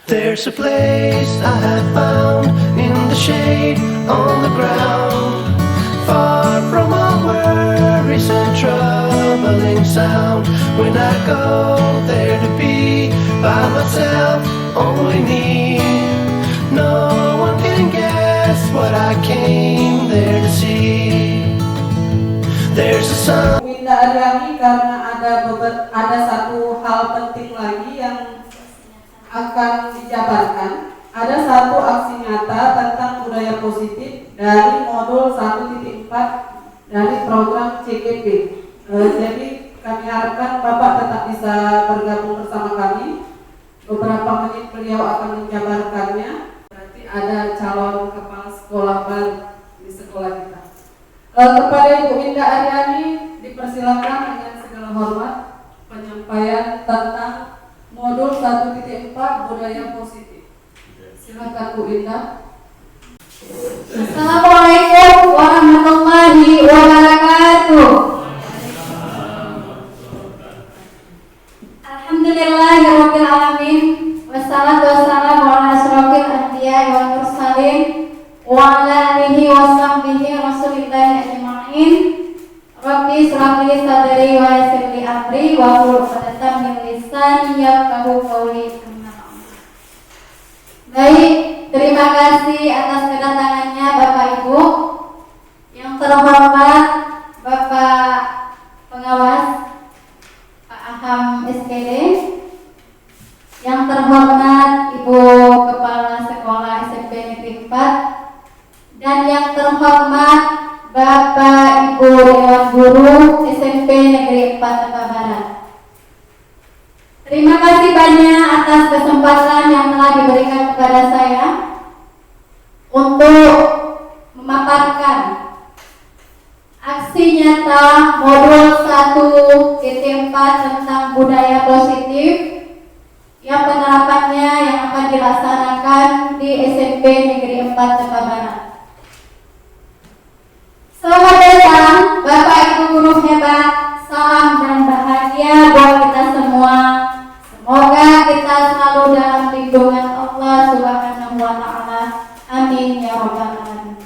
There's a place I have found in the shade on the ground, far from all worries and troubling sound. When I go there to be by myself, only me, no one can guess what I came there to see. There's a sun. Winda Aryani, karena ada satu hal penting lagi yang akan dijabarkan. Ada satu aksi nyata tentang budaya positif dari modul 1.4 dari program CGP. Jadi kami harapkan Bapak tetap bisa bergabung bersama kami. Beberapa menit beliau akan menjabarkannya. Berarti ada calon kepala sekolah baru di sekolah kita. Kepada Ibu Winda Aryani dipersilakan dengan segala hormat penyampaian tentang modul 1.4 budaya positif. Silakan Bu Winda. Assalamualaikum warahmatullahi wabarakatuh. Alhamdulillahirabbil alamin, wassalatu wassalamu ala asyrofil anbiya'i wal mursalin wa ala alihi wa sahbihi rasulillahi ajma'in. Rabbi shrah li sadri wa yassir li amri wa hlul 'uqdatam min lisani yafqahu qawli. Baik, terima kasih atas kedatangannya Bapak Ibu. Yang terhormat Bapak Pengawas Pak Aham SKD, yang terhormat Ibu Kepala Sekolah SMP Negeri 4, dan yang terhormat Bapak Ibu Dewan Guru SMP Negeri 4 Tebah Barat. Terima kasih banyak atas kesempatan yang telah diberikan kepada saya untuk memaparkan aksi nyata modul 1.4 tentang budaya positif yang penerapannya yang akan dilaksanakan di SMP Negeri 4 Tebah Barat. Selamat datang Bapak Ibu guru hebat, salam dan bahagia buat kita semua. Semoga kita selalu dalam lindungan Allah Subhanahu wa Ta'ala. Amin ya rabbal alamin.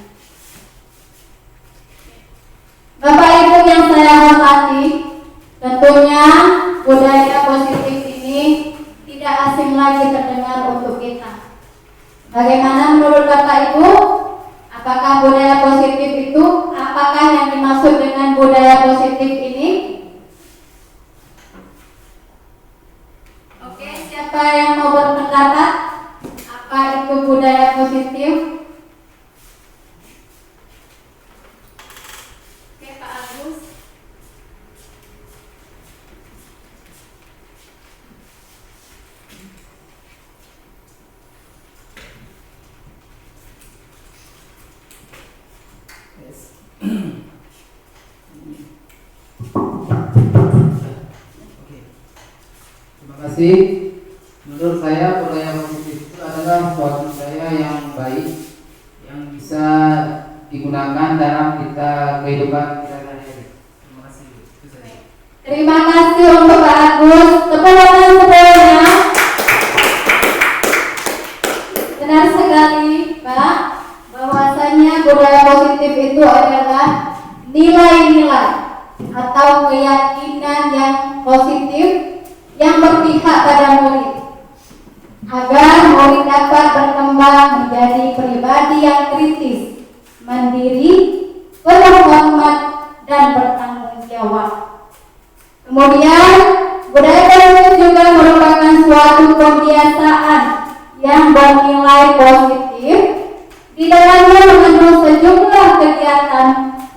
Bapak Ibu yang saya hormati, tentunya budaya positif ini tidak asing lagi terdengar untuk kita. Bagaimana menurut Bapak Ibu? Apakah budaya positif itu? Apakah yang dimaksud dengan budaya positif ini? Oke, siapa yang mau berpendapat? Apa itu budaya positif? Oke, Pak Agus. Terima kasih. Menurut saya budaya positif itu adalah suatu budaya yang baik yang bisa digunakan dalam kita kehidupan kita sehari-hari. Terima kasih. Terima kasih untuk Pak Agus. Tepuk tangan semuanya. Benar sekali, Pak, bahwasanya budaya positif itu adalah nilai-nilai atau keyakinan yang positif yang berpihak pada murid, agar murid dapat berkembang menjadi pribadi yang kritis, mandiri, penuh hormat, dan bertanggung jawab. Kemudian, budaya positif juga merupakan suatu kebiasaan yang bernilai positif. Di dalamnya mengandung sejumlah kegiatan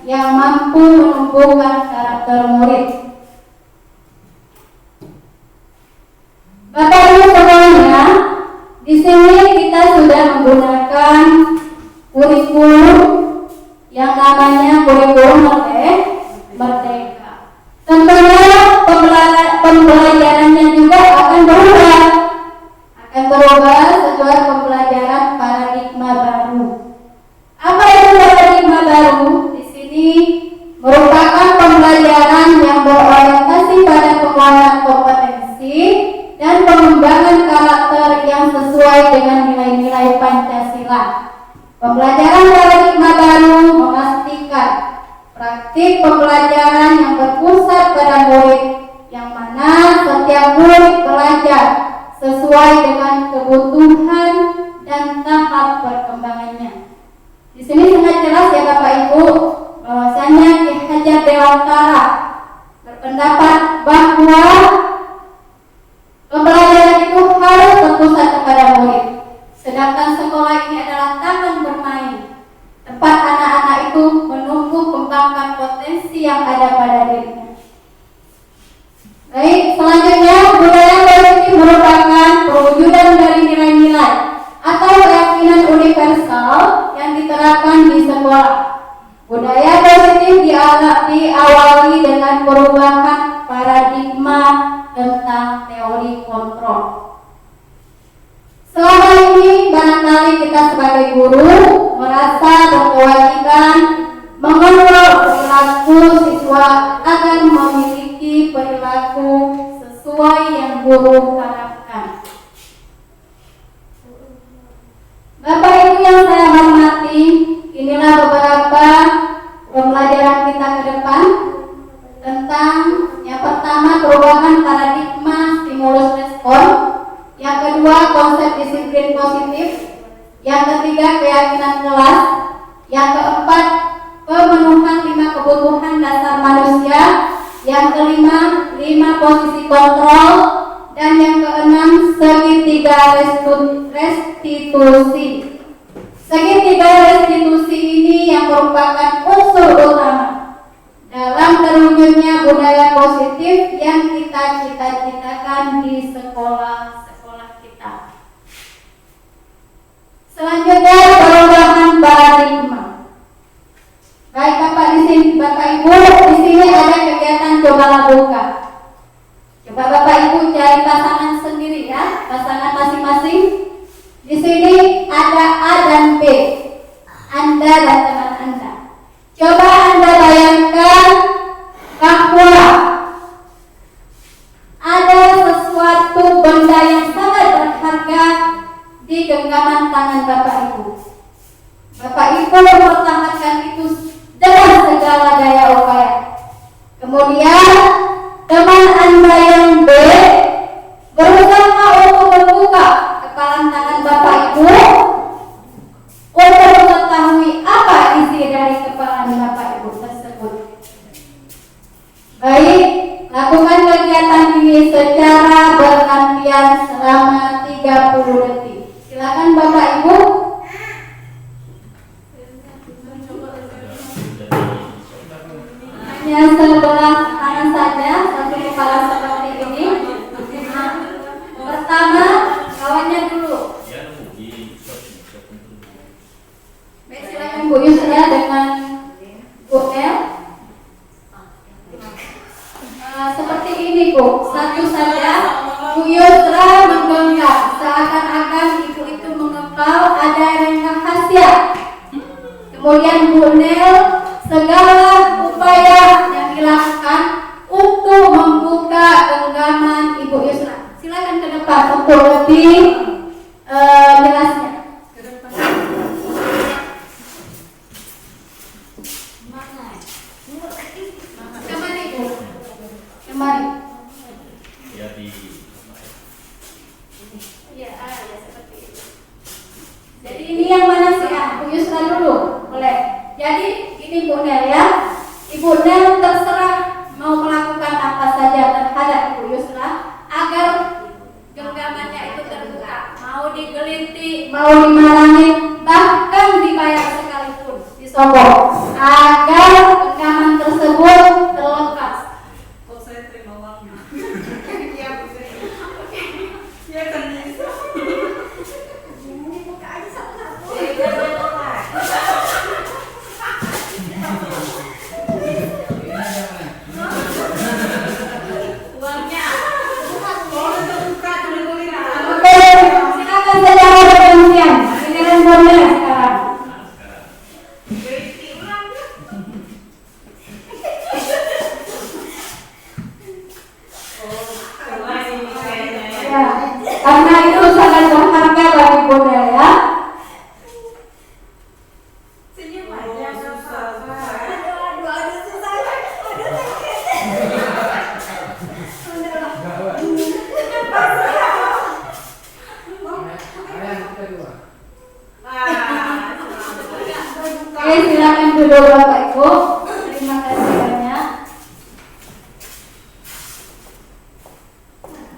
yang mampu menumbuhkan karakter murid. Bapak Ibu semuanya, di sini kita sudah menggunakan kurikulum yang namanya kurikulum merdeka. Tentunya pembelajarannya juga akan berubah sesuai pembelajaran paradigma baru. Apa itu paradigma baru? Di sini merupakan pembelajaran yang berorientasi pada penguatan kompetensi dan pengembangan karakter yang sesuai sesuai dengan nilai-nilai Pancasila. Pembelajaran paradigma baru memastikan praktik pembelajaran yang berpusat pada murid, yang mana setiap murid belajar sesuai dengan kebutuhan dan tahap perkembangannya. Di sini sangat jelas ya Bapak Ibu, bahwasanya Ki Hajar Dewantara berpendapat bahwa pembelajaran itu harus berpusat kepada murid. Sedangkan sekolah ini adalah taman bermain, tempat anak-anak itu menumbuh kembangkan potensi yang ada pada dirinya. Baik, selanjutnya budaya positif merupakan perwujudan dari nilai-nilai atau keyakinan universal yang diterapkan di sekolah. Budaya positif diawali dengan perubahan paradigma tentang teori kontrol. Selama ini barangkali kita sebagai guru merasa berkewajiban mengontrol perilaku siswa agar memiliki perilaku sesuai yang guru harapkan. Bapak Ibu yang saya hormati, inilah beberapa pembelajaran kita ke depan tentang yang pertama perubahan paradigma stimulus respon, yang kedua konsep disiplin positif, yang ketiga keyakinan kelas, yang keempat pemenuhan 5 kebutuhan dasar manusia, yang kelima 5 posisi kontrol, dan yang keenam segitiga restitusi. Segitiga restitusi ini yang merupakan unsur utama dalam terwujudnya budaya positif yang kita cita-citakan di sekolah-sekolah kita. Selanjutnya perubahan paradigma. Baik Bapak di sini, Bapak Ibu, di sini ada kegiatan cobalah buka. Coba Bapak Ibu cari pasangan sendiri ya, pasangan masing-masing. Di sini ada A dan B, Anda dan teman Anda. Coba Anda bayangkan bahwa ada sesuatu benda yang sangat berharga di genggaman tangan Bapak Ibu. Bapak Ibu mempertahankan itu dengan segala daya upaya. Kemudian teman Anda yang B berusaha untuk membuka kepalan tangan Bapak Ibu untuk mengetahui apa isi dari kepalan Bapak Ibu tersebut. Baik, lakukan kegiatan ini secara bergantian selama 30 detik. Silakan Bapak Ibu. Hanya sebelah kanan saja, satu kepala seperti ini. Pertama, kawannya dulu. Baik, silakan Bu Yusra dengan Bu El. Seperti ini Bu, satu saja. Bu Yusra menggenggam seakan-akan ibu itu mengepal ada yang rahasia. Kemudian Bu Nel, segala upaya yang dilakukan untuk membuka genggaman Ibu Yusra. Silakan ke depan untuk lebih jelasnya. Kemana Ibu? Kemari. Ya, seperti itu. Jadi ini yang mana sih ya? Bu Yusra dulu, boleh. Jadi ini Bu Nel ya. Ibu Nel terserah mau melakukan apa saja terhadap Ibu Yusra agar genggamannya itu terbuka. Mau digelinti, mau dimarahi, bahkan dibayar sekalipun, disogok agar genggaman tersebut terlepas. Kok saya terima uangnya? Iya Bu. Ya kan bisa. Ini buka aja satu-satu. Uangnya. Silakan secara bergantian. Giliran Bu dulu Bapak Ibu. Terima kasih banyak.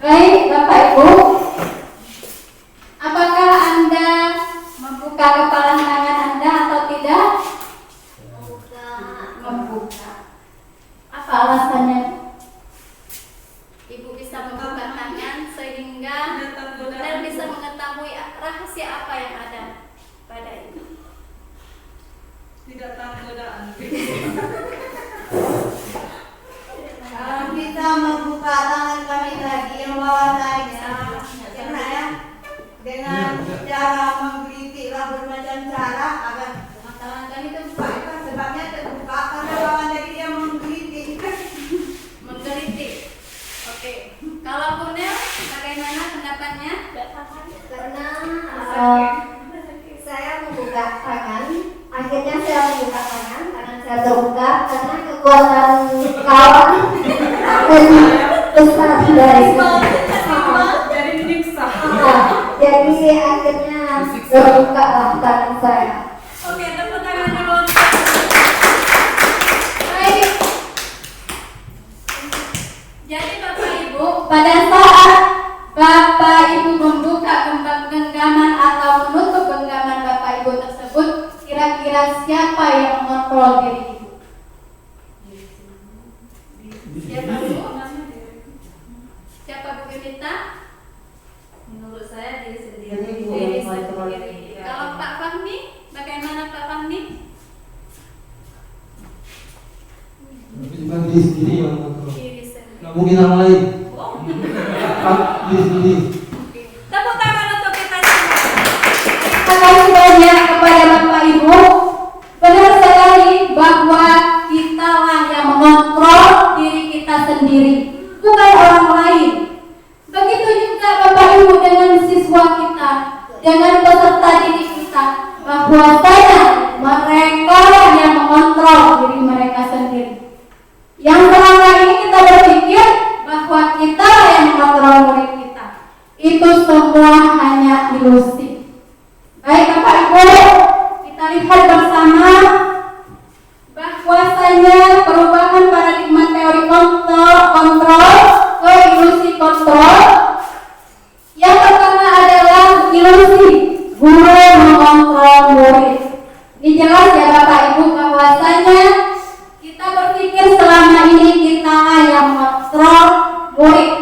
Baik Bapak Ibu, apakah Anda membuka kepalan tangan Anda atau tidak? Membuka. Apa alasannya? Ibu bisa membuka tangan sehingga benar bisa mengetahui rahasia apa yang ada pada Ibu. Tidak tahu godaan. Kalau kita membuka tangan kami tadi yang bahwasanya karena ya dengan cara menggelitiklah bermacam cara agar tangan kami terbuka, itu sebabnya terbuka karena bahwa tadi dia menggelitik. Menggelitik. Oke. Kalau Kunel, bagaimana pendapatnya? Karena saya membuka tangan, akhirnya saya membuka tangan saya terbuka karena kekuatan kawan besar dari Jadi menyiksa. jadi akhirnya terbuka lah tangan saya. Oke, tepuk tangan dulu. Baik. Jadi Bapak Ibu, pada saat Bapak Ibu membuka genggaman atau menutup genggaman Bapak Ibu tersebut, kira-kira siapa yang mengontrol diri Ibu? Siapa Bu? Siapa Bu Bimita? Menurut saya diri sendiri. Diri sendiri. Kalau Pak Fahmi, bagaimana Pak Fahmi? Bukan diri sendiri yang mengontrol. Diri sendiri. Nggak mungkin orang lain. Oh. Diri sendiri. Tepuk tangan untuk kita semua. Terima kasih banyak kepada Bapak Ibu. Benar sekali bahwa kitalah yang mengontrol diri kita sendiri, bukan orang lain. Begitu juga Bapak Ibu dengan siswa kita, dengan peserta didik kita, bahwasanya mereka yang mengontrol diri mereka sendiri. Yang selama ini kita berpikir bahwa kita yang mengontrol murid kita, itu semua hanya ilusi. Baik Bapak Ibu, kita lihat bersama bahwasanya perubahan paradigma teori kontrol ke ilusi kontrol. Yang pertama adalah ilusi guru mengontrol murid. Ini jelas ya Bapak Ibu bahwasanya kita berpikir selama ini kita yang mengontrol murid.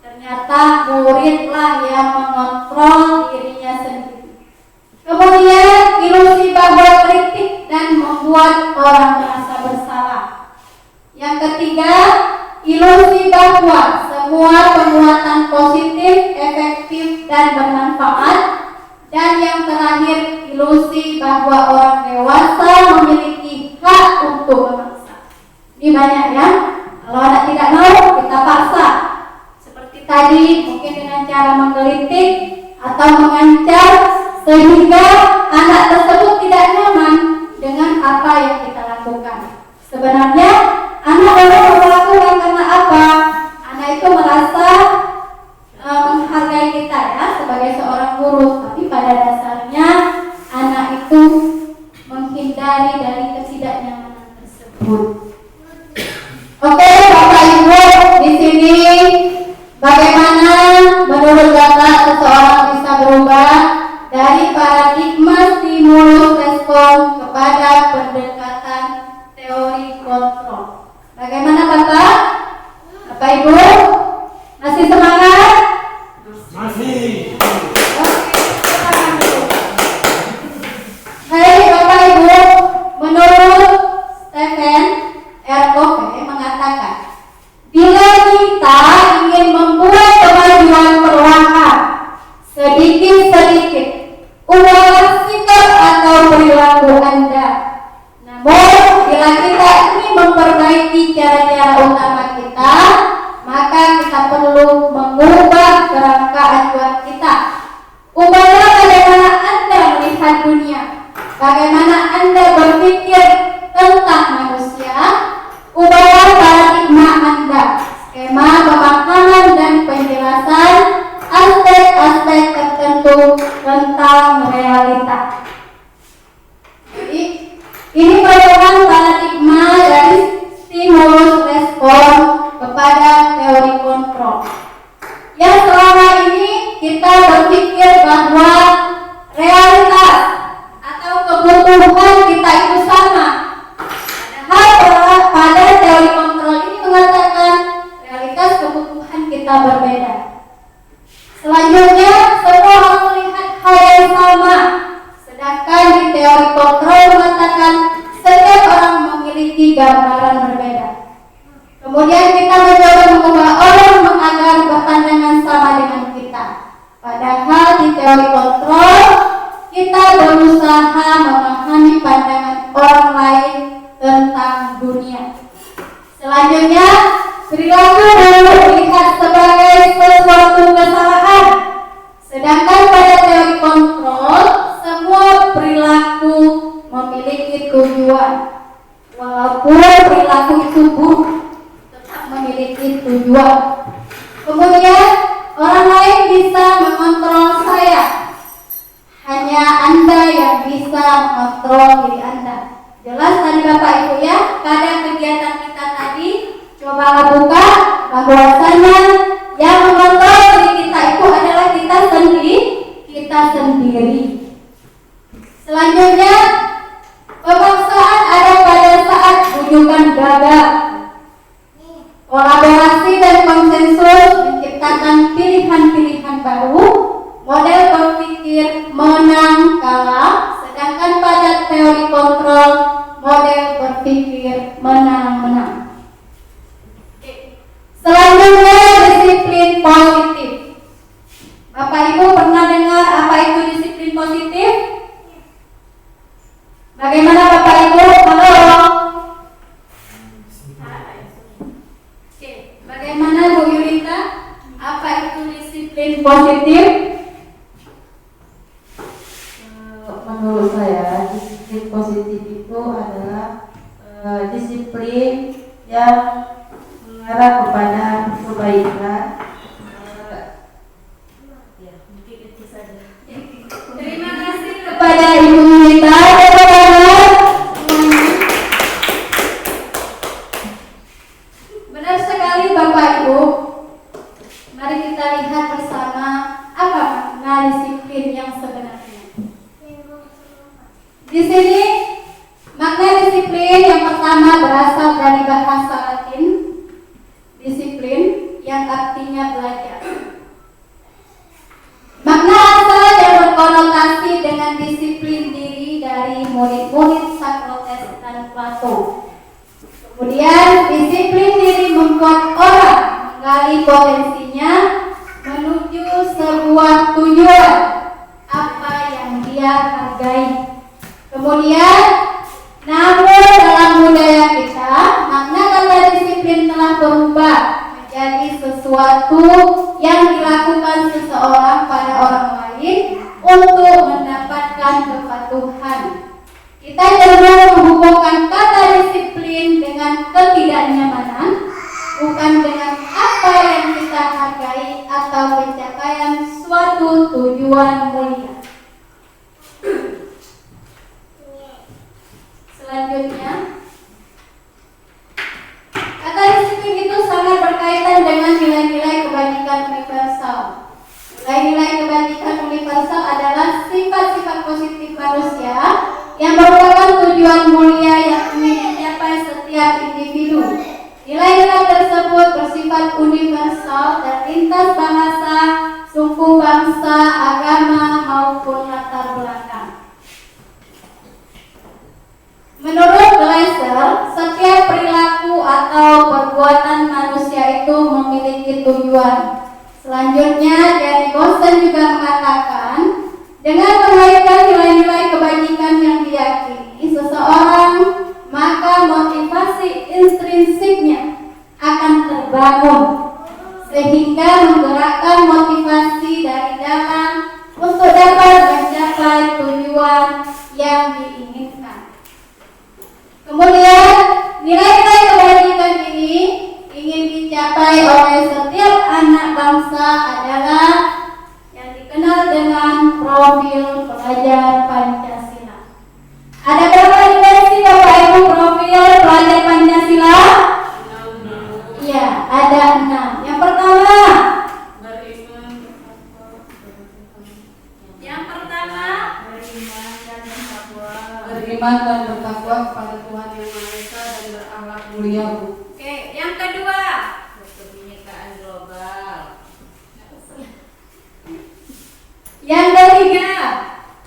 Ternyata muridlah yang mengontrol dirinya sendiri. Kemudian ilusi bahwa kritik dan membuat orang merasa bersalah. Yang ketiga, ilusi bahwa semua perbuatan positif, efektif dan bermanfaat. Dan yang terakhir, ilusi bahwa orang dewasa memiliki hak untuk memaksa. Ini banyak ya. Kalau anak tidak mau, kita paksa. Seperti tadi, mungkin dengan cara menggelitik atau mengancam, sehingga anak tersebut tidak nyaman dengan apa yang kita lakukan. Sebenarnya anak baru melakukan karena apa? Anak itu merasa menghargai kita ya sebagai seorang guru, tapi pada dasarnya anak itu menghindari dari ketidaknyamanan tersebut. Oke, Bapak Ibu, di sini bagaimana menurut Bapak seseorang bisa berubah dari paradigma stimulus respon kepada pendekatan teori kontrol? Bagaimana Bapak? Bapak Ibu, masih semangat? Masih. Hai Bapak Ibu, menurut Stephen R. Covey mengatakan, bila kita ingin membuat kemajuan perlahan, sedikit-sedikit, ubahlah sikap atau perilaku Anda. Namun, bila kita ingin memperbaiki cara-cara utama kita, maka kita perlu mengubah kerangka acuan kita. Ubahlah bagaimana Anda melihat dunia, bagaimana Anda berpikir tentang manusia. Ubahlah paradigma Anda, skema pemahaman dan penjelasan aspek-aspek tertentu tentang realita. Jadi, ini merupakan tujuan. Walaupun perilaku itu buruk, tetap memiliki tujuan. Kemudian orang lain bisa mengontrol saya. Hanya Anda yang bisa mengontrol diri Anda. Jelas tadi Bapak Ibu ya, pada kegiatan kita tadi coba buka bahwasanya yang mengontrol diri kita itu adalah kita sendiri. Selanjutnya, pemaksaan ada pada saat rujukan gagal. Kolaborasi dan konsensus menciptakan pilihan-pilihan baru, model berpikir menang kalah, sedangkan pada teori kontrol model berpikir menang-menang. Selanjutnya, disiplin positif. Bapak Ibu pernah dengar apa itu disiplin positif? Bagaimana Bapak Ibu? Halo. Oke, bagaimana Bu Yulita? Apa itu disiplin positif? Menurut saya disiplin positif itu adalah disiplin yang mengarah kepada kebaikan. Terima kasih kepada Ibu Yulita. Benar sekali Bapak Ibu. Mari kita lihat bersama apa makna disiplin yang sebenarnya. Di sini makna disiplin yang pertama berasal dari bahasa Latin disiplin yang artinya belajar. Makna asal yang berkonotasi dengan disiplin diri dari murid-murid Socrates dan Plato. Kemudian disiplin diri membuat orang menggali potensinya menuju sebuah tujuan apa yang dia hargai. Kemudian, namun dalam budaya kita, makna kata disiplin telah berubah menjadi sesuatu yang dilakukan seseorang pada orang lain untuk mendapatkan kepatuhan. Kita cenderung menghubungkan kata disiplin dengan ketidaknyamanan, bukan dengan apa yang kita hargai atau pencapaian suatu tujuan mulia. Selanjutnya, kata disiplin itu sangat berkaitan dengan nilai-nilai kebajikan universal. Nilai-nilai kebajikan universal adalah sifat-sifat positif manusia yang merupakan tujuan mulia yang ingin dicapai setiap individu. Nilai-nilai tersebut bersifat universal dan lintas bahasa, suku, bangsa, agama, maupun latar belakang. Menurut Glasser, setiap perilaku atau perbuatan manusia itu memiliki tujuan. Selanjutnya, Jerry Boston juga mengatakan, dengan melahirkan nilai-nilai kebajikan yang diyakini seseorang, maka motivasi intrinsiknya akan terbangun, sehingga menggerakkan motivasi dari dalam untuk dapat mencapai tujuan yang diinginkan. Kemudian, nilai-nilai kebajikan ini ingin dicapai oleh setiap anak bangsa adalah yang dikenal dengan profil pelajar Pancasila. Ada berapa dimensi Bapak Ibu profil pelajar Pancasila? Iya, ada 6. Yang pertama, Beriman dan bertakwa kepada Tuhan Yang Maha Esa dan berakhlak mulia, Bu. Oke, yang kedua, Kebinekaan global. yang ketiga,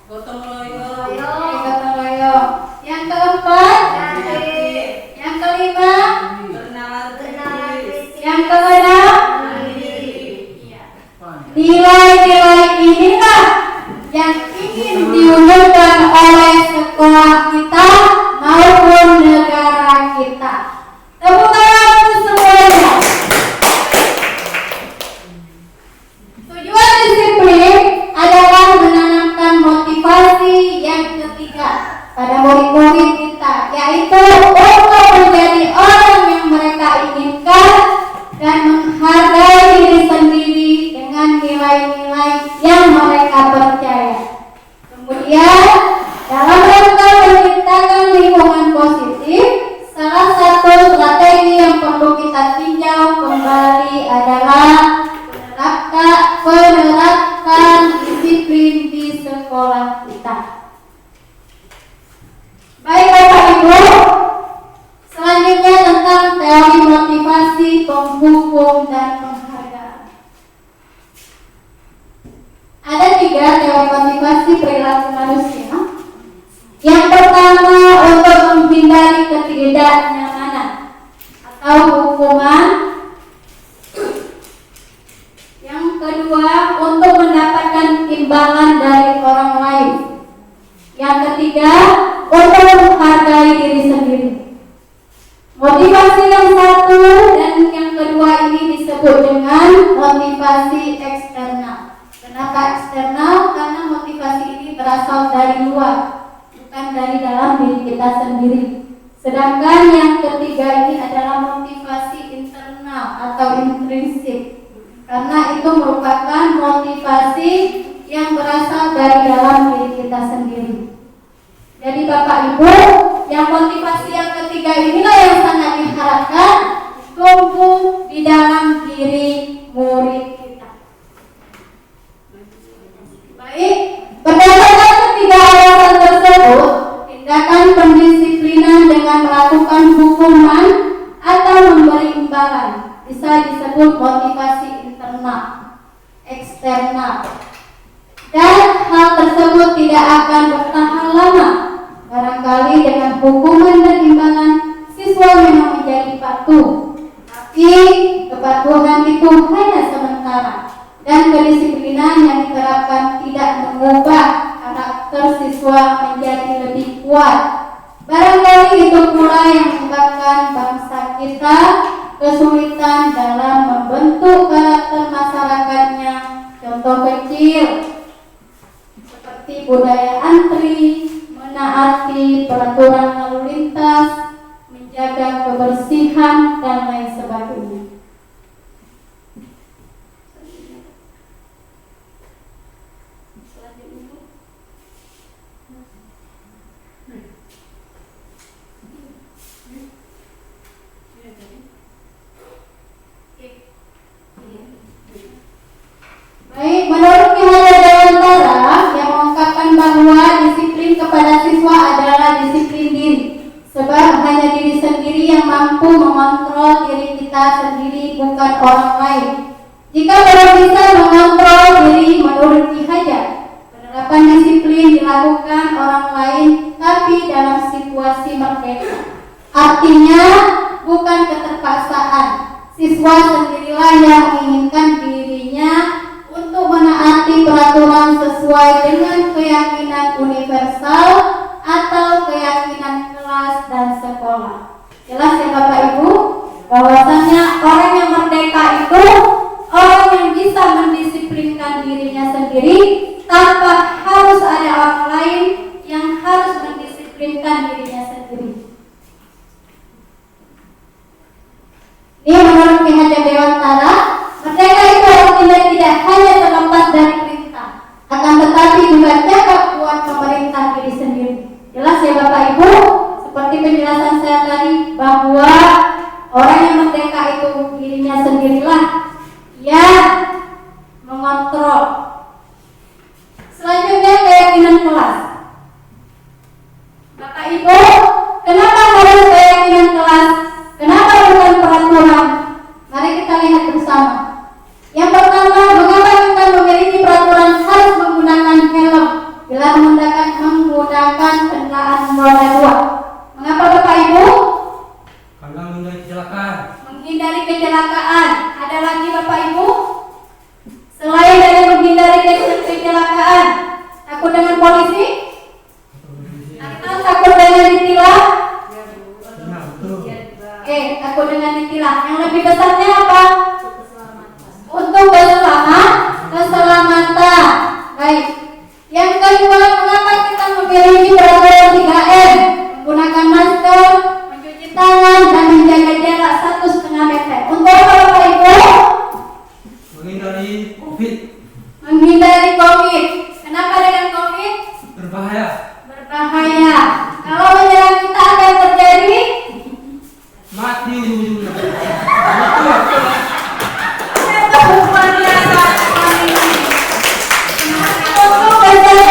Gotong royong. gotong royong. Yang keempat, yang kelima, Bernalar yang keenam, nilai-nilai inilah yang ingin diwujudkan oleh sekolah kita maupun negara kita. Tepuk tangan untuk semuanya. Tujuan disiplin adalah menanamkan motivasi di sekolah kita. Baik Bapak Ibu, selanjutnya tentang teori motivasi, penghukum, dan penghargaan. Ada 3 teori motivasi perilaku manusia. Yang pertama, untuk menghindari ketidaknyamanan atau hukuman. Yang kedua, untuk mendapatkan imbalan dari orang lain. Yang ketiga, untuk menghargai diri sendiri. Motivasi yang satu dan yang kedua ini disebut dengan motivasi eksternal. Kenapa eksternal? Karena motivasi ini berasal dari luar, bukan dari dalam diri kita sendiri. Sedangkan yang ketiga ini adalah motivasi internal atau intrinsik, karena itu merupakan motivasi yang berasal dari dalam diri kita sendiri. Jadi Bapak Ibu, yang motivasi yang ketiga inilah yang sangat diharapkan tumbuh di dalam diri murid kita. Baik, berdasarkan ketiga alasan tersebut, tindakan pendisiplinan dengan melakukan hukuman atau memberi imbalan bisa disebut motivasi internal, eksternal, dan hal tersebut tidak akan bertahan lama. Barangkali dengan hukuman dan imbalan siswa memang menjadi patuh, tapi kepatuhan itu hanya sementara dan kedisiplinan yang diterapkan tidak mengubah karakter siswa menjadi lebih kuat. Barangkali itu pula yang menyebabkan bangsa kita kesulitan dalam membentuk karakter masyarakatnya. Contoh kecil seperti budaya antri, menaati peraturan lalu lintas, menjaga kebersihan, dan lain sebagainya. Baik, menurut Ki Hajar Dewantara yang mengungkapkan bahwa disiplin kepada siswa adalah disiplin diri, sebab hanya diri sendiri yang mampu mengontrol diri kita sendiri, bukan orang lain. Jika belum bisa mengontrol diri menurut Ki Hajar, penerapan disiplin dilakukan orang lain tapi dalam situasi merdeka. Artinya bukan keterpaksaan. Siswa sendirilah yang menginginkan dirinya untuk menaati peraturan sesuai dengan keyakinan universal atau keyakinan kelas dan sekolah. Jelas ya Bapak Ibu, bahwasanya orang yang merdeka itu orang yang bisa mendisiplinkan dirinya sendiri tanpa harus ada orang lain yang harus mendisiplinkan dirinya sendiri. Ini menurut Ki Hajar Dewantara, merdeka itu artinya tidak hanya terlepas dari perintah, akan tetapi juga cakap kuat pemerintah diri sendiri. Jelas ya Bapak Ibu, seperti penjelasan saya tadi bahwa orang yang merdeka itu dirinya sendirilah yang mengontrol. Selanjutnya keyakinan kelas. Bapak Ibu, kenapa harus keyakinan kelas? Kenapa bukan peraturan? Mari kita lihat bersama. Yang pertama, mengapa kita memiliki peraturan harus menggunakan helm bila menggunakan kendaraan roda 2? Mengapa Bapak Ibu? Karena menghindari kecelakaan. Menghindari kecelakaan. Ada lagi Bapak Ibu? Selain dari menghindari kecelakaan, takut dengan polisi? Atau takut dengan ditilang? Takut dengan ditilang. Yang lebih besarnya apa? Untuk keselamatan. Baik. Yang kedua, mengapa kita memiliki peraturan 3M? Menggunakan masker, mencuci tangan, dan menjaga jarak 1,5 meter. Untuk apa Bapak Ibu? Menghindari COVID. Menghindari COVID. Kenapa dengan COVID? Berbahaya. Berbahaya. Kalau menyerang kita apa yang terjadi? Mati ujung-ujungnya. Untuk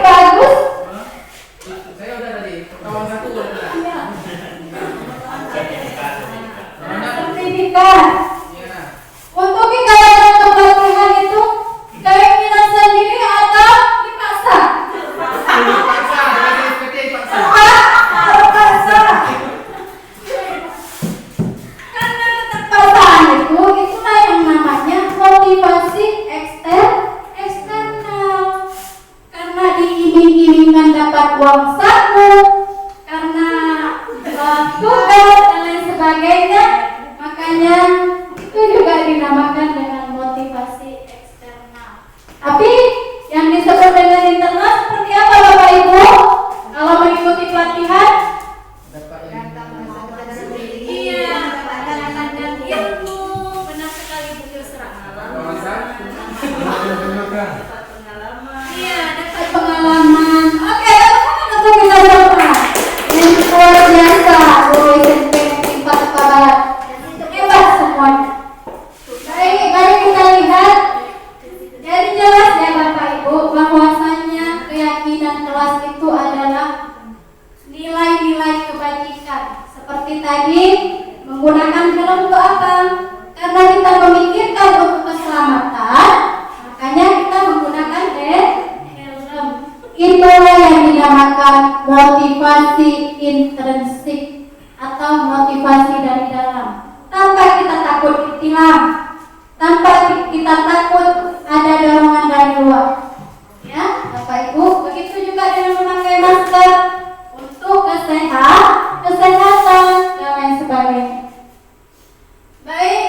bagus. Saya udah tadi, kawan satu udah. Iya. Mana? Sertifikat. Iya. Untuk ikatan kepelatihan itu keinginan sendiri atau dipaksa? Paksa, dari SPT paksa. Terpaksa. Karena keterpaksaan itulah yang namanya motivasi eksternal. Karena diiming-imingkan dapat uang saku, karena tugas dan lain sebagainya, makanya itu juga dinamakan dengan motivasi eksternal. Tapi yang disebut dengan internal seperti apa Bapak Ibu? Kalau mengikuti pelatihan, Dapat yang iya, mendapatkan ilmu. Benar sekali Bu Yusra. kawasan. Iya, dapat pengalaman. Oke, teman-teman untuk kita berdoa. Yang luar biasa, Bu SMP 4 Barat. Hebat semuanya. Baik, mari kita lihat. Jadi jelas ya Bapak Ibu bahwasanya keyakinan kelas itu adalah nilai-nilai kebajikan. Seperti tadi menggunakan helm untuk apa? Karena kita memikirkan untuk keselamatan, makanya kita menggunakan helm. Itulah yang dinamakan motivasi intrinsik atau motivasi dari dalam. Tanpa kita takut ditilang, tanpa kita takut ada dorongan dari luar. Ya, Bapak Ibu, begitu juga dengan memakai masker untuk kesehatan dan lain sebagainya. Baik,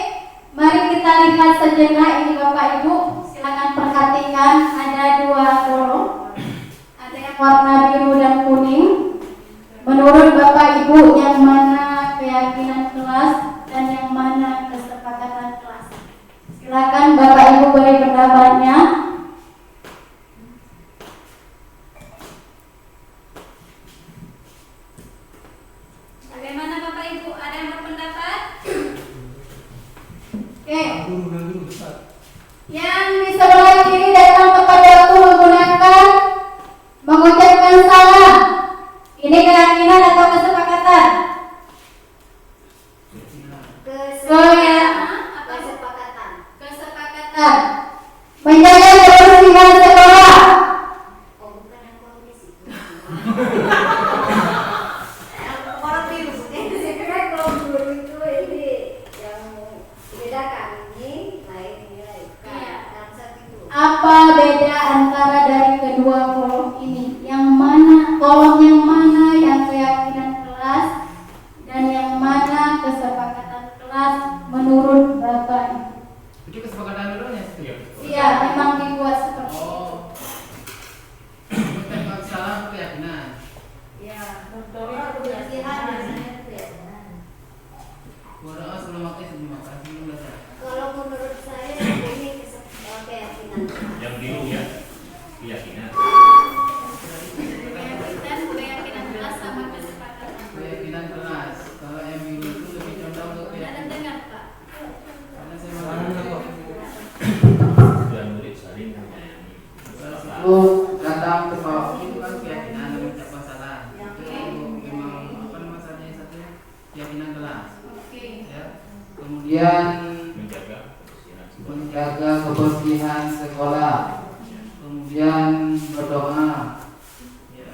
mari kita lihat sejenak ini Bapak Ibu. Silakan perhatikan ada dua kolom. Ada yang warna biru dan kuning. Menurut Bapak Ibu yang mana keyakinan kelas dan yang mana kesepakatan kelas? Silakan Bapak Ibu beri pendapatnya. Bagaimana Bapak Ibu? Ada yang berpendapat? Oke. Guru besar. Yang di sebelah kiri datang kepada aku mengucapkan salam. Ini keyakinan atau kesepakatan? Kesepakatan. Menjaga kebersihan sekolah. Oh, bukan yang kondisi. Orang biru. Saya kira kalau guru itu ini yang membedakan ini lain nilai. Iya. Dalam satu itu. Apa beda antara dari kedua kolom ini? Yang mana kolom yang mana yang keyakinan kelas dan yang mana kesepakatan kelas menurut Bapak? Itu kesepakatan dulu ya? Iya, memang dibuat seperti itu. Oh. Mengucapkan salam keyakinan. Ya, kebersihan biasanya itu ya. Berdoa sebelum makan sebelum belajar. Kalau menurut saya ini keyakinan. Yang biru ya, keyakinan. Keyakinan kelas sama kesepakatan. Keyakinan kelas. Kalau yang biru itu lebih condong ke Ada keyakinan. dengar Pak? Karena saya Mana mau kok? Dan murid saling menyayangi. itu datang ke bawah itu kan keyakinan dan mengucapkan salam. Itu memang apa masalahnya satunya keyakinan kelas. Oke. Ya. Kemudian Menjaga kebersihan sekolah. menjaga kebersihan sekolah. Kemudian berdoa. Ya,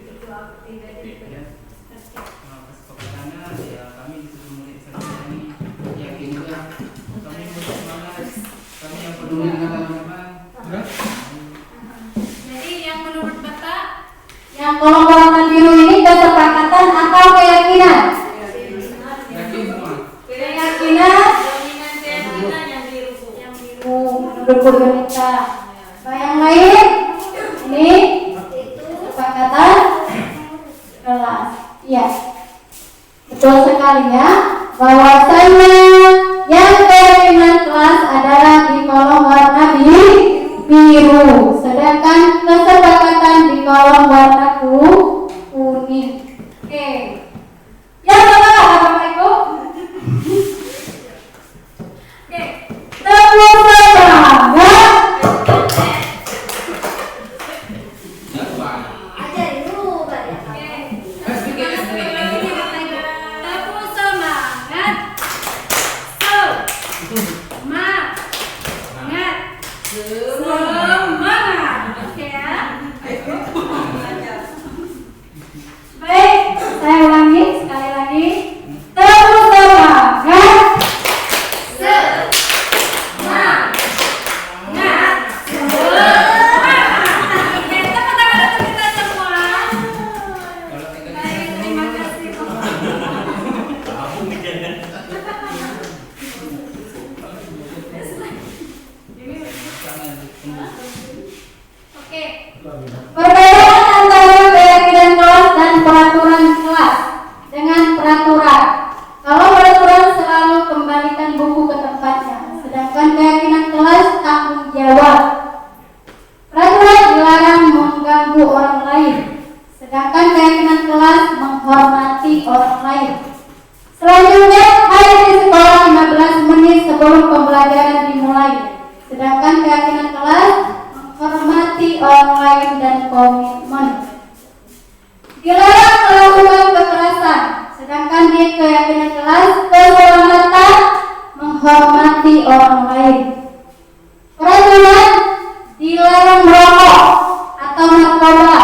itu aktif. Ya. Nah, kesepakatannya ya kami disuruh murid saya ini yakin juga kami bersemangat, kami yang peduli dengan teman-teman. Enggak? Jadi yang menurut Bapak yang kolom warna biru ini kesepakatan atau keyakinan? Yakin semua. Keyakinan yang biru. yang biru menurut Bu Yunita. Nah, yang lain ini kesepakatan kelas. Iya. Betul sekali ya. Bahwasanya yang keyakinan kelas adalah di kolom warna biru, sedangkan kesepakatan di kolom warna kuning. Oke. Yang pertama Bapak Ibu. Oke. Tepuk tangan. Semangat. Oke ya. Baik, saya ulangi sekali lagi. Terus semangat. Semangat. Oke, tepuk tangan untuk kita semua. Baik, terima kasih. Aku mikirin. Oke. Perbedaan antara keyakinan kelas dan peraturan kelas. Dengan peraturan, kalau peraturan selalu kembalikan buku ke tempatnya, sedangkan keyakinan kelas tanggung jawab. Peraturan dilarang mengganggu orang lain, sedangkan keyakinan kelas menghormati orang lain. Selanjutnya, hadir di sekolah 15 menit sebelum pembelajaran dimulai, sedangkan keyakinan kelas menghormati orang lain dan komitmen. Dilarang melakukan kekerasan, sedangkan di keyakinan kelas keselamatan menghormati orang lain. Peraturan dilarang merokok atau narkoba,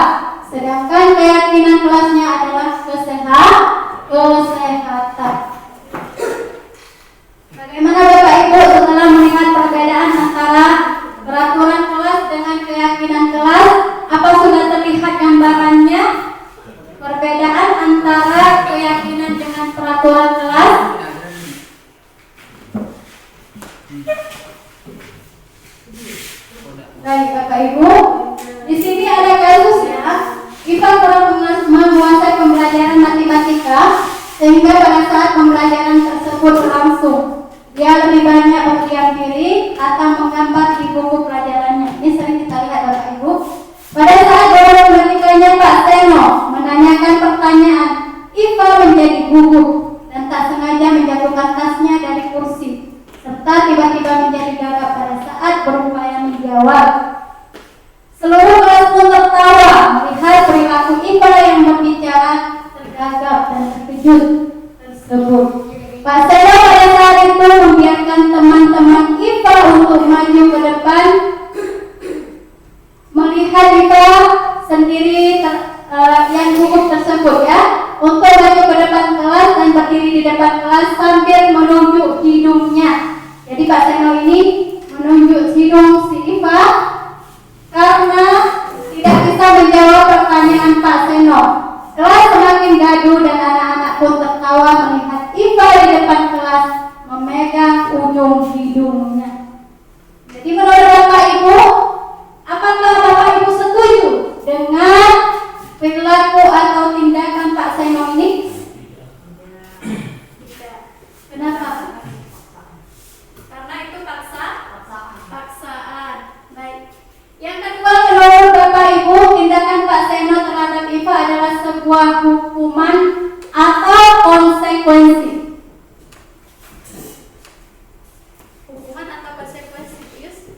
sedangkan keyakinan kelasnya adalah kesehatan. Bagaimana Bapak Ibu setelah melihat perbedaan antara peraturan kelas dengan keyakinan kelas? Apa sudah terlihat gambarannya? Perbedaan antara keyakinan dengan peraturan kelas? Baik Bapak Ibu, di sini ada kasus ya. Iva kurang menguasai pembelajaran matematika, sehingga pada saat pembelajaran tersebut berlangsung, dia lebih banyak berdiam diri atau menggambar di buku pelajarannya. Ini sering kita lihat Bapak Ibu. Pada saat guru matematikanya Pak Seno menanyakan pertanyaan, Iva menjadi gugup dan tak sengaja menjatuhkan tasnya dari kursi, serta tiba-tiba menjadi gagap pada saat berupaya menjawab. Seluruh kelas pun tertawa melihat perilaku Iva yang berbicara tergagap dan terkejut tersebut. Pak Seno pada saat itu membiarkan teman-teman Iva untuk maju ke depan, melihat Iva sendiri yang gugup tersebut ya, untuk maju ke depan kelas dan berdiri di depan kelas sambil menunjuk hidungnya. Jadi Pak Seno ini menunjuk hidung si Iva karena tidak bisa menjawab pertanyaan Pak Seno. Kelas semakin gaduh dan anak-anak pun tertawa melihat Iva di depan kelas memegang ujung hidungnya. Jadi menurut Bapak Ibu, apakah Bapak Ibu setuju dengan perilaku atau tindakan Pak Seno ini? Tidak. Kenapa? Karena itu paksaan. Baik. Yang kedua, menurut Bapak Ibu, tindakan Pak Seno terhadap Iva adalah sebuah hukuman atau konsekuensi. Hukuman atau konsekuensi, Yus?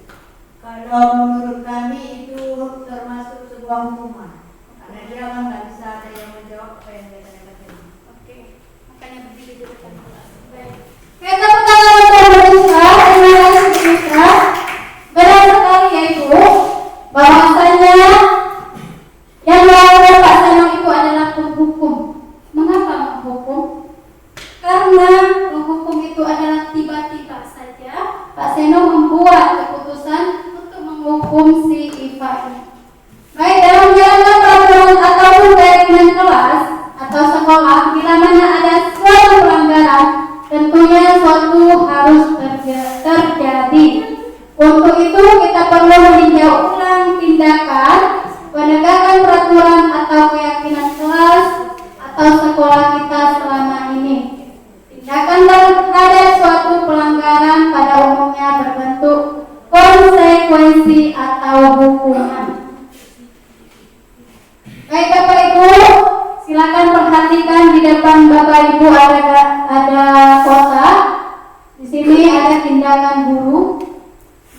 Kalau menurut kami itu termasuk sebuah hukuman, karena dia kan nggak bisa ada yang menjawab apa yang dia tanyakan. Oke, makanya berdiri di depan kelas. Baik. Kita pertama terima kasih. Benar sekali yaitu bahwasanya yang dilakukan Pak Seno itu adalah penghukum. Mengapa menghukum? Karena menghukum itu adalah tiba-tiba saja Pak Seno membuat keputusan untuk menghukum si Iva ini. Baik, dalam menjalankan peraturan ataupun keyakinan kelas atau sekolah, bila mana ada suatu pelanggaran, tentunya suatu harus terjadi. Untuk itu kita perlu meninjau ulang tindakan penegakan peraturan atau keyakinan kelas atau sekolah kita selama ini. Tindakan terhadap suatu pelanggaran pada umumnya berbentuk konsekuensi atau hukuman. Baik Bapak Ibu, silakan perhatikan di depan Bapak Ibu ada kotak. Di sini ada tindakan guru.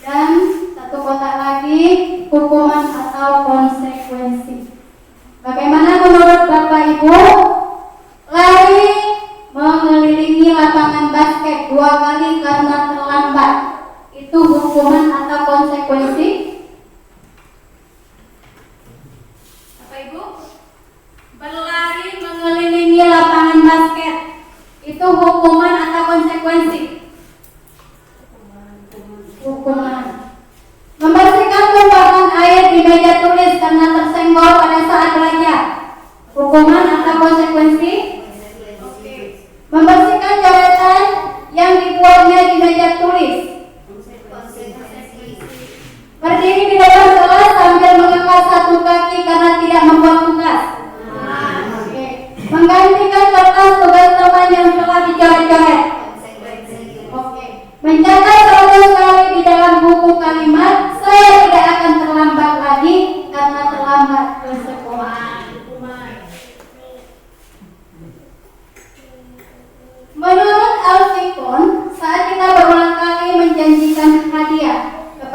Dan satu kotak lagi hukuman atau konsekuensi. Bagaimana menurut Bapak Ibu? Lari mengelilingi lapangan basket 2 kali karena terlambat, itu hukuman atau konsekuensi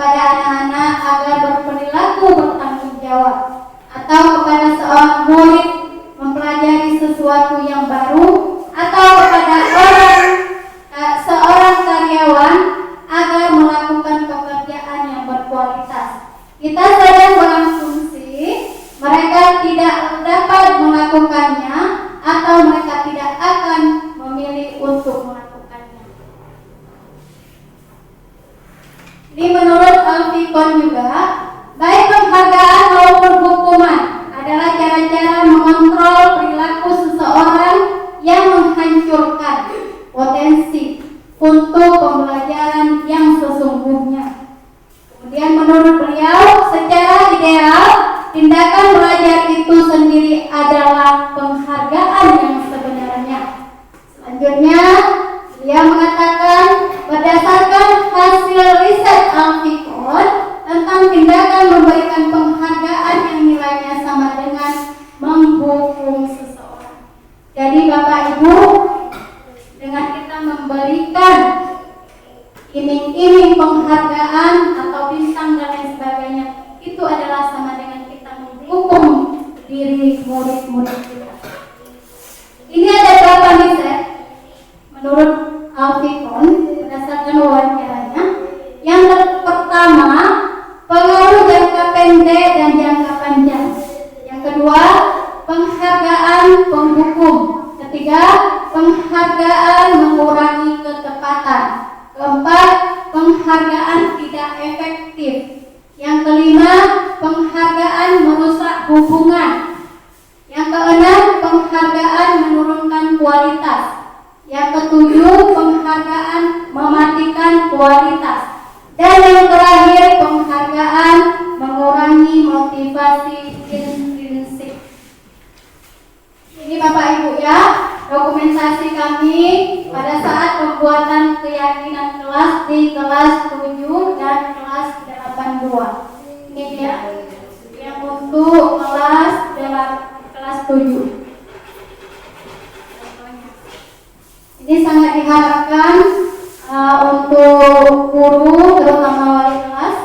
kepada anak-anak agar berperilaku bertanggung jawab, atau kepada seorang murid mempelajari sesuatu yang baru, atau kepada seorang karyawan agar melakukan pekerjaan yang berkualitas. Kita sedang berasumsi mereka tidak dapat melakukannya atau mereka tidak akan memilih untuk melakukannya. Ini menurut Alfikon juga, baik penghargaan maupun hukuman adalah cara-cara mengontrol perilaku seseorang yang menghancurkan potensi untuk pembelajaran yang sesungguhnya. Kemudian menurut beliau, secara ideal, tindakan belajar itu sendiri adalah penghargaan yang sebenarnya. Selanjutnya, dia mengatakan berdasarkan hasil riset Alfikon tentang tindakan memberikan penghargaan yang nilainya sama dengan menghukum seseorang. Jadi Bapak Ibu, dengan kita memberikan iming-iming penghargaan atau bintang dan lain sebagainya, itu adalah sama dengan kita menghukum diri murid-murid kita. Ini ada berapa riset menurut Alfikon berdasarkan wawancaranya. Yang pertama, pengaruh jangka pendek dan jangka panjang. Yang kedua, penghargaan penghukum. Ketiga, penghargaan mengurangi ketepatan. Keempat, penghargaan tidak efektif. Yang kelima, penghargaan merusak hubungan. Yang keenam, penghargaan menurunkan kualitas. Yang ketujuh, penghargaan mematikan kualitas. Dan yang terakhir, penghargaan mengurangi motivasi intrinsik. Ini Bapak Ibu ya, dokumentasi kami pada saat pembuatan keyakinan kelas di kelas 7 dan kelas 82. Ini dia yang untuk kelas 7. Ini sangat diharapkan untuk guru terutama wali kelas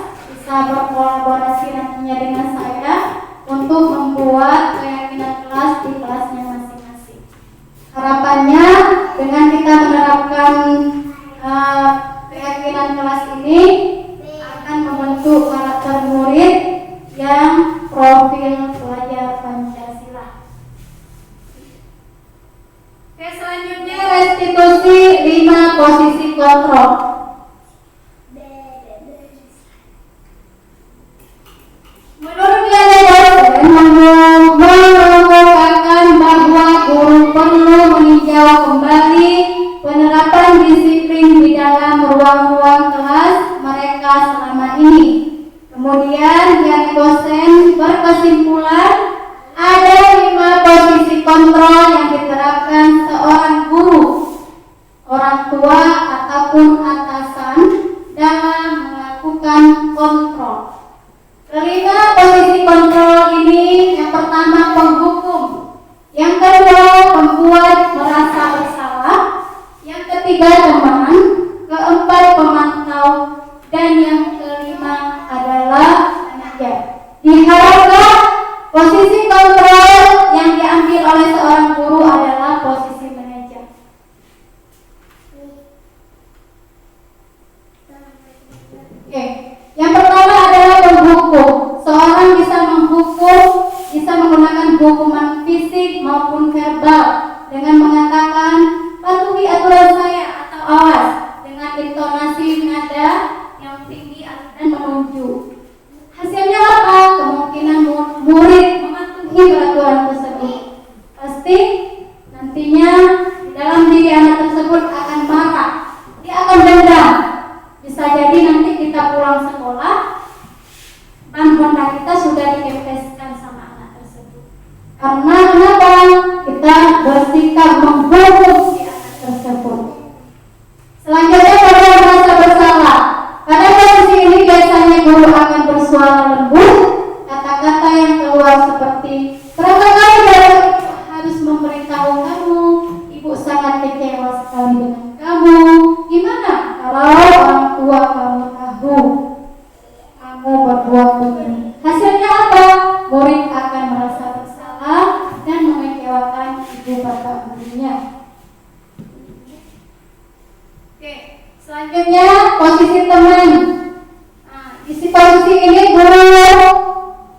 posisi ini guru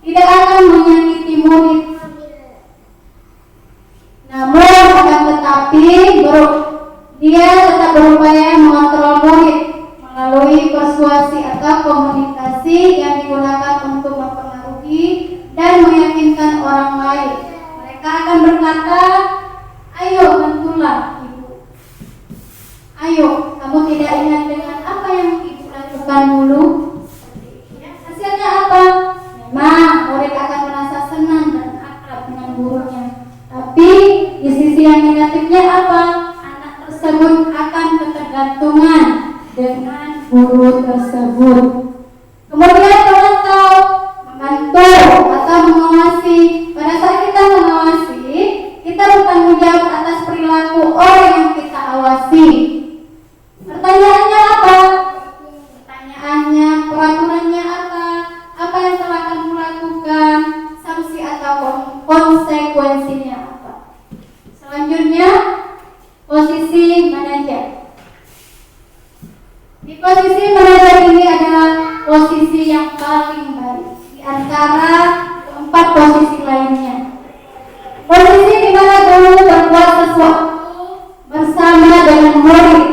tidak akan menyakiti murid, namun akan tetapi dia tetap berupaya mengontrol murid melalui persuasi atau komunikasi yang digunakan untuk mempengaruhi dan meyakinkan orang lain. Mereka akan berkata, ayo bantulah ibu, ayo kamu tidak ingat dengan apa yang ibu lakukan dulu. Hasilnya apa? Memang murid akan merasa senang dan akrab dengan gurunya. Tapi di sisi yang negatifnya apa? Anak tersebut akan ketergantungan dengan guru tersebut. Kemudian memantau, atau mengawasi. Pada saat kita mengawasi, kita bertanggung jawab atas perilaku orang yang kita awasi. Pertanyaannya apa? Pertanyaannya, peraturannya apa? Apa yang telah kamu lakukan? Sanksi atau konsekuensinya apa? Selanjutnya, posisi manajer. Di posisi manajer ini adalah posisi yang paling baik di antara keempat posisi lainnya. Posisi di mana guru berbuat sesuatu bersama dengan murid,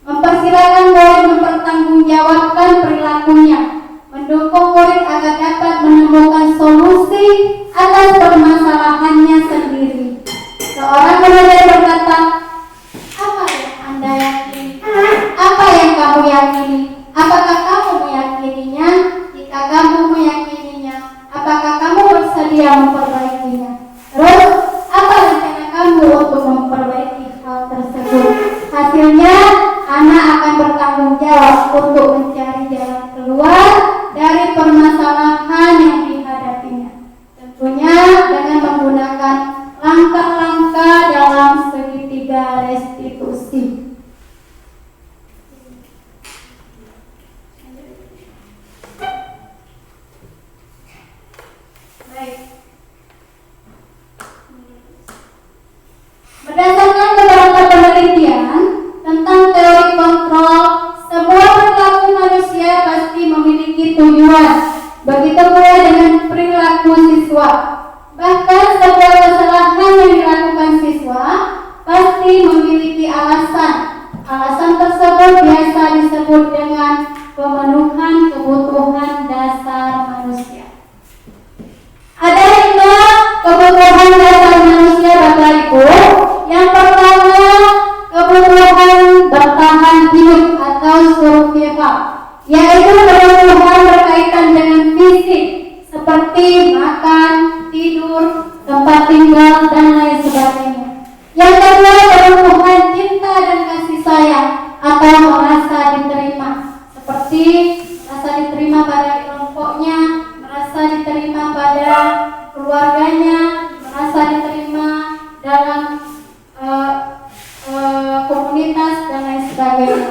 mempersilakan murid mempertanggungjawabkan perilakunya, mendukung murid agar dapat menemukan solusi atas permasalahannya sendiri. Seorang manajer berkata, apa yang Anda yakini? Apa yang kamu yakini? Apakah kamu meyakininya? Jika kamu meyakininya, apakah kamu bersedia memperbaikinya? Terus, apa rencana kamu untuk memperbaiki hal tersebut? Hasilnya, anak akan bertanggung jawab untuk mencari jalan keluar dari permasalahan yang dihadapinya. Tentunya dengan menggunakan langkah-langkah dalam segitiga restitusi. Baik. Berdasarkan beberapa penelitian tentang teori kontrol, semua perilaku manusia pasti memiliki tujuan. Begitu pula dengan perilaku siswa. Bahkan sebuah kesalahan yang dilakukan siswa pasti memiliki alasan. Alasan tersebut biasa disebut dengan pemenuhan kebutuhan dasar manusia. Ada 5 kebutuhan dasar manusia Bapak Ibu. Yang pertama, kebutuhan bertahan hidup atau survival, yaitu kebutuhan berkaitan dengan fisik seperti makan, tidur, tempat tinggal, dan lain sebagainya. Yang kedua, kebutuhan cinta dan kasih sayang atau merasa diterima, seperti merasa diterima pada kelompoknya, merasa diterima pada keluarganya, merasa diterima dalam komunitas dan lain sebagainya.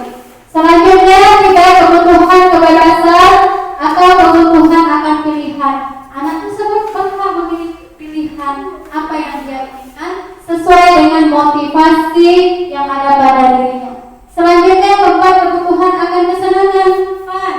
Selanjutnya, 3 kebutuhan kebebasan atau kebutuhan akan pilihan. Anak tersebut berhak memilih pilihan apa yang dia inginkan sesuai dengan motivasi yang ada pada dirinya. Selanjutnya, 4 kebutuhan akan kesenangan, fun.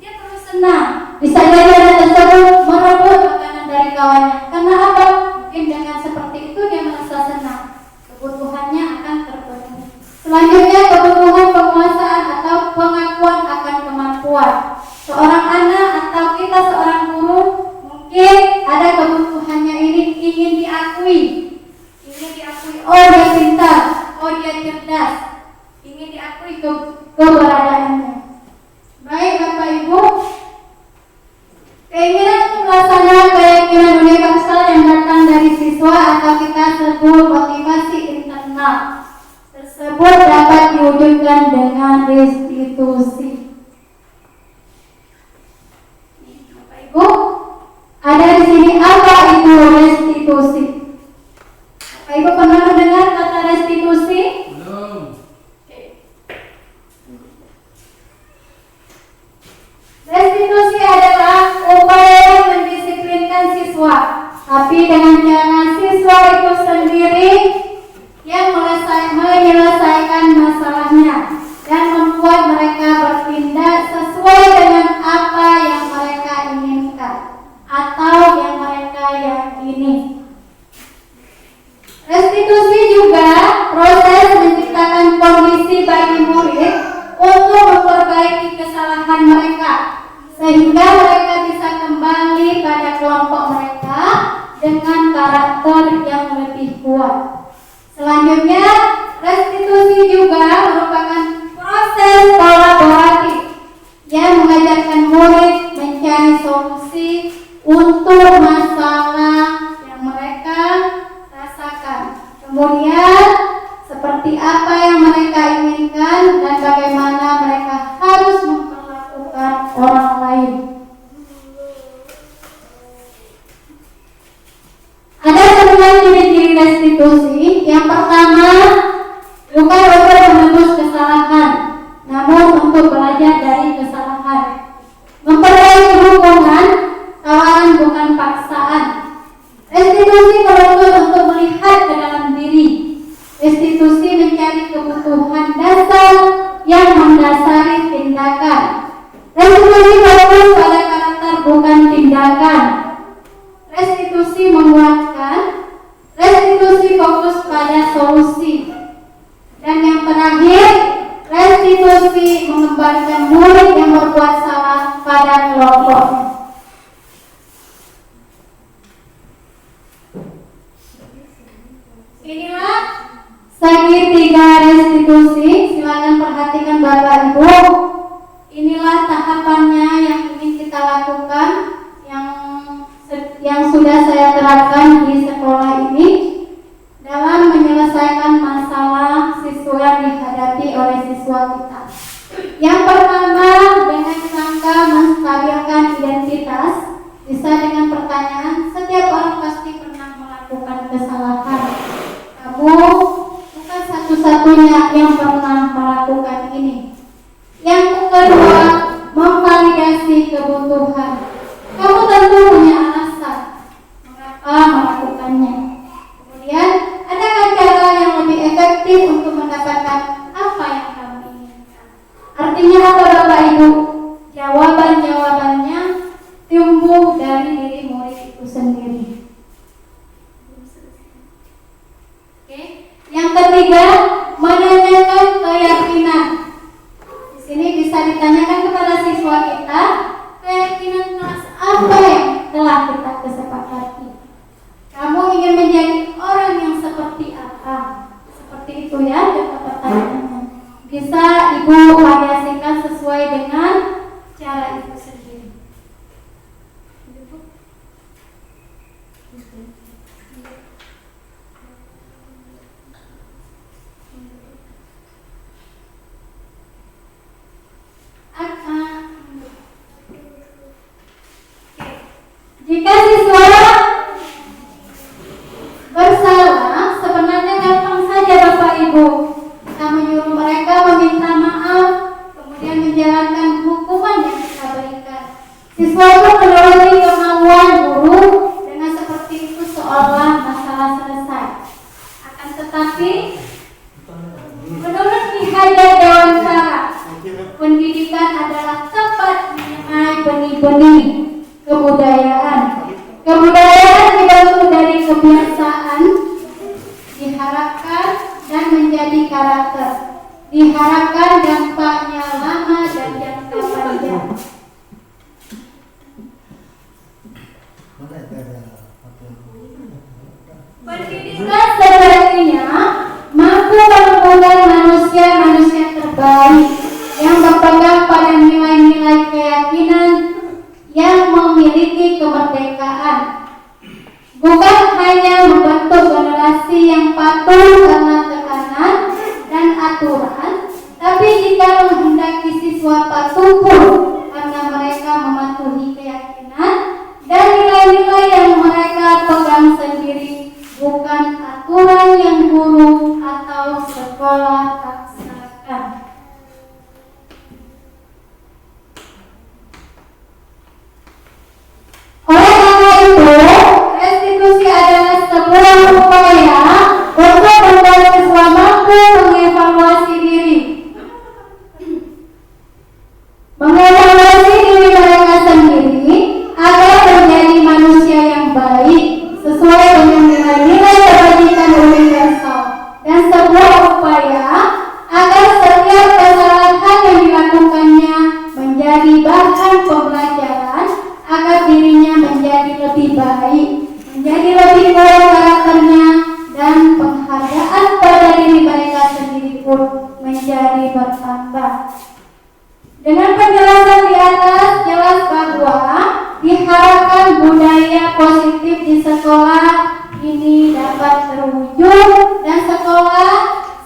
Dia perlu senang. Bisa jadi anak tersebut merebut makanan dari kawannya. Karena apa? Mungkin dengan seperti itu dia merasa senang. Kebutuhannya akan terpenuhi. Selanjutnya, kebutuhan penguasaan atau pengakuan akan kemampuan. Seorang anak atau kita seorang guru mungkin ada kebutuhannya ini ingin diakui. Oh dia pintar, oh dia cerdas, ingin diakui keberadaannya. Baik Bapak Ibu, keinginan untuk melaksanakan keyakinan universal yang datang dari siswa atau kita sebut motivasi internal tersebut dapat diwujudkan dengan restitusi. Bapak Ibu, ada di sini apa itu restitusi? Bapak Ibu pernah mendengar kata restitusi? Belum. Restitusi adalah upaya mendisiplinkan siswa, tapi dengan cara siswa itu sendiri yang menyelesaikan masalahnya dan membuat mereka bertindak sesuai dengan apa yang sehingga mereka bisa kembali pada kelompok mereka dengan karakter yang lebih kuat. Selanjutnya, restitusi juga merupakan proses kolaboratif yang mengajarkan murid mencari solusi untuk masalah yang mereka rasakan. Kemudian, seperti apa yang mereka inginkan dan bagaimana mereka harus memperlakukan orang lain. Ada 9 ciri-ciri restitusi. Yang pertama, bukan untuk menebus kesalahan, namun untuk belajar dari kesalahan. Memperbaiki hubungan, tawaran bukan paksaan. Restitusi menuntut untuk melihat ke dalam diri. Restitusi mencari kebutuhan dasar yang mendasari tindakan. Restitusi fokus pada karakter bukan tindakan. Restitusi menguatkan. Restitusi fokus pada solusi. Dan yang terakhir, restitusi mengembalikan murid yang berbuat salah pada kelompoknya. Inilah segitiga restitusi. Silakan perhatikan Bapak Ibu. Inilah tahapannya yang ingin kita lakukan, yang sudah saya terapkan di sekolah ini dalam menyelesaikan masalah siswa yang dihadapi oleh siswa kita. Yang pertama, dengan rangka menstabilkan identitas, bisa dengan pertanyaan, setiap orang pasti pernah melakukan kesalahan. Kamu bukan satu-satunya yang pernah melakukan ini. Yang kedua, memvalidasi kebutuhan. Kamu tentu punya alasan mengapa melakukannya. Kemudian, adakah cara yang lebih efektif untuk mendapatkan apa yang kamu inginkan? Artinya apa Bapak Ibu? Jawaban-jawabannya tumbuh dari diri murid itu sendiri. Oke. Yang ketiga, menanyakan keyakinan. Di sini bisa ditanyakan kepada siswa kita, keyakinan kelas apa yang telah kita kesepakati. Kamu ingin menjadi orang yang seperti apa? Seperti itu ya, jawab pertanyaannya. Bisa Ibu variasikan sesuai dengan cara Ibu sendiri. Jika siswa bersalah, sebenarnya gampang saja Bapak Ibu. Kita menyuruh mereka meminta maaf, kemudian menjalankan hukuman yang kita berikan. Siswa pun menuruti kemauan guru dengan seperti itu seolah masalah selesai. Akan tetapi, menurut Ki Hajar Dewantara, pendidikan adalah tempat menyemai benih-benih kebudayaan. Kebudayaan dibentuk dari kebiasaan, diharapkan dan menjadi karakter. Diharapkan dampaknya lama dan jangka panjang. Pendidikan sejatinya mampu membuat manusia-manusia terbaik yang berpegang pada nilai-nilai keyakinan yang memiliki kemerdekaan, bukan hanya membentuk generasi yang patuh karena tekanan dan aturan, tapi jika menghendaki siswa patuh pun karena mereka mematuhi keyakinan dan nilai-nilai yang diharapkan budaya positif di sekolah ini dapat terwujud dan sekolah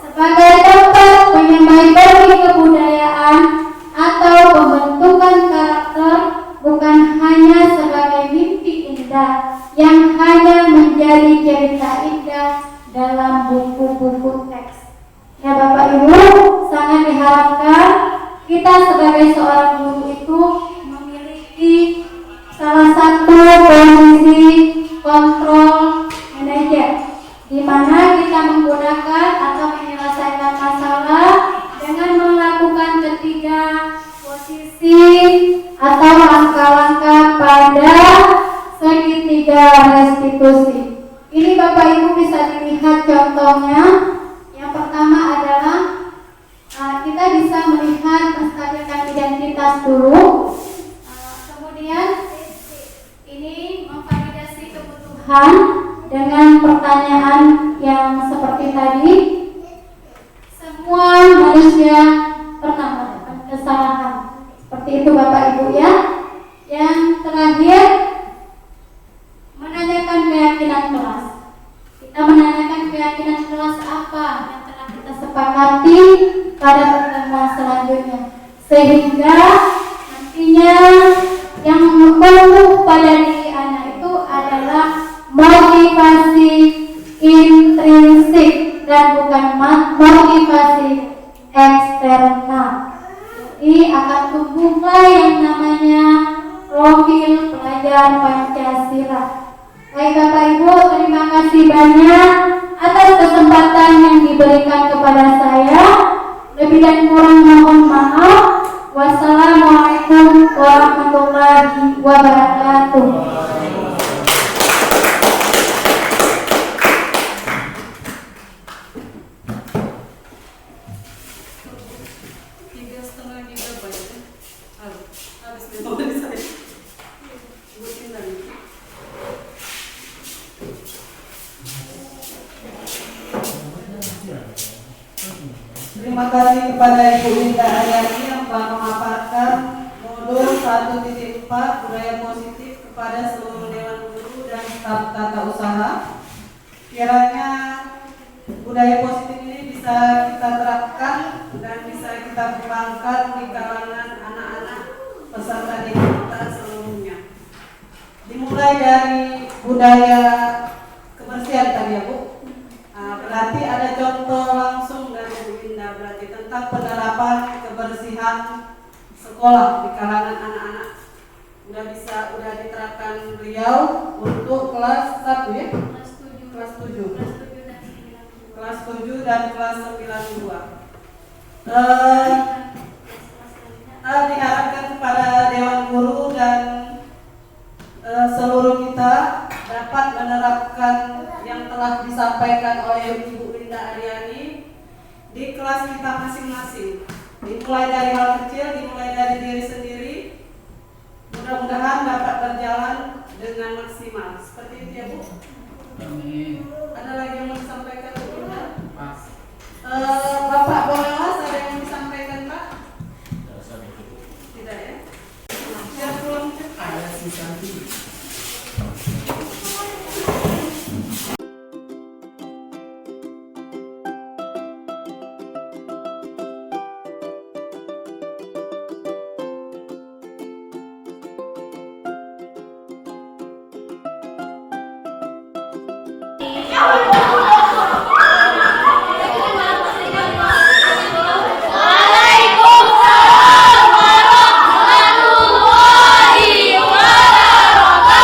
sebagai tempat penyebar kebudayaan atau pembentukan karakter bukan hanya sebagai mimpi indah yang hanya menjadi cerita indah dalam buku-buku teks. Ya Bapak Ibu, sangat diharapkan kita sebagai seorang guru itu memiliki salah satu posisi kontrol manajer, di mana kita menggunakan atau menyelesaikan masalah dengan melakukan ketiga posisi atau langkah-langkah pada segitiga restitusi. Ini Bapak Ibu bisa dilihat contohnya. Yang pertama adalah kita bisa melihat menstabilkan identitas dulu. Kemudian ini memvalidasi kebutuhan dengan pertanyaan yang seperti tadi. Semua manusia pernah melakukan kesalahan. Seperti itu Bapak Ibu ya. Yang terakhir, menanyakan keyakinan kelas. Kita menanyakan keyakinan kelas apa yang telah kita sepakati pada pertemuan selanjutnya, sehingga nantinya yang perlu pada diri anak itu adalah motivasi intrinsik dan bukan motivasi eksternal. Jadi akan tumbuhlah yang namanya profil pelajar Pancasila. Baik Bapak Ibu, terima kasih banyak atas kesempatan yang diberikan kepada saya. Lebih dan kurang mohon maaf. Wassalamualaikum warahmatullahi wabarakatuh. Terima kasih kepada Ibu Linda Aryani yang telah memaparkan modul 1.4 budaya positif kepada seluruh Dewan Guru dan staf tata usaha. Kiranya budaya positif ini bisa kita terapkan dan bisa kita kembangkan di kalangan anak-anak peserta didik kita seluruhnya. Dimulai dari budaya kebersihan tadi ya Bu. Berarti ada contoh langsung dari Bu Linda, berarti tentang penerapan kebersihan sekolah di kalangan anak-anak. Udah diterapkan beliau untuk kelas 1 ya? Kelas 7 dan kelas 92. Diharapkan kepada Dewan Guru dan seluruh kita dapat menerapkan yang telah disampaikan oleh Ibu Linda Aryani di kelas kita masing-masing. Dimulai dari hal kecil, dimulai dari diri sendiri. Mudah-mudahan dapat berjalan dengan maksimal. Seperti itu ya Bu. Amin. Ada lagi yang mau disampaikan Bu Linda? Bapak Bonelas ada yang mau disampaikan Pak? Tidak ya? Siap belum? Ada sisa. Waalaikumsalam warahmatullahi wabarakatuh.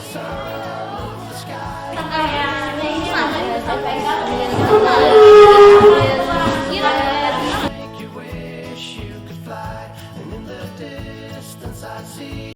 Make you wish you could fly, and in the distance I'd see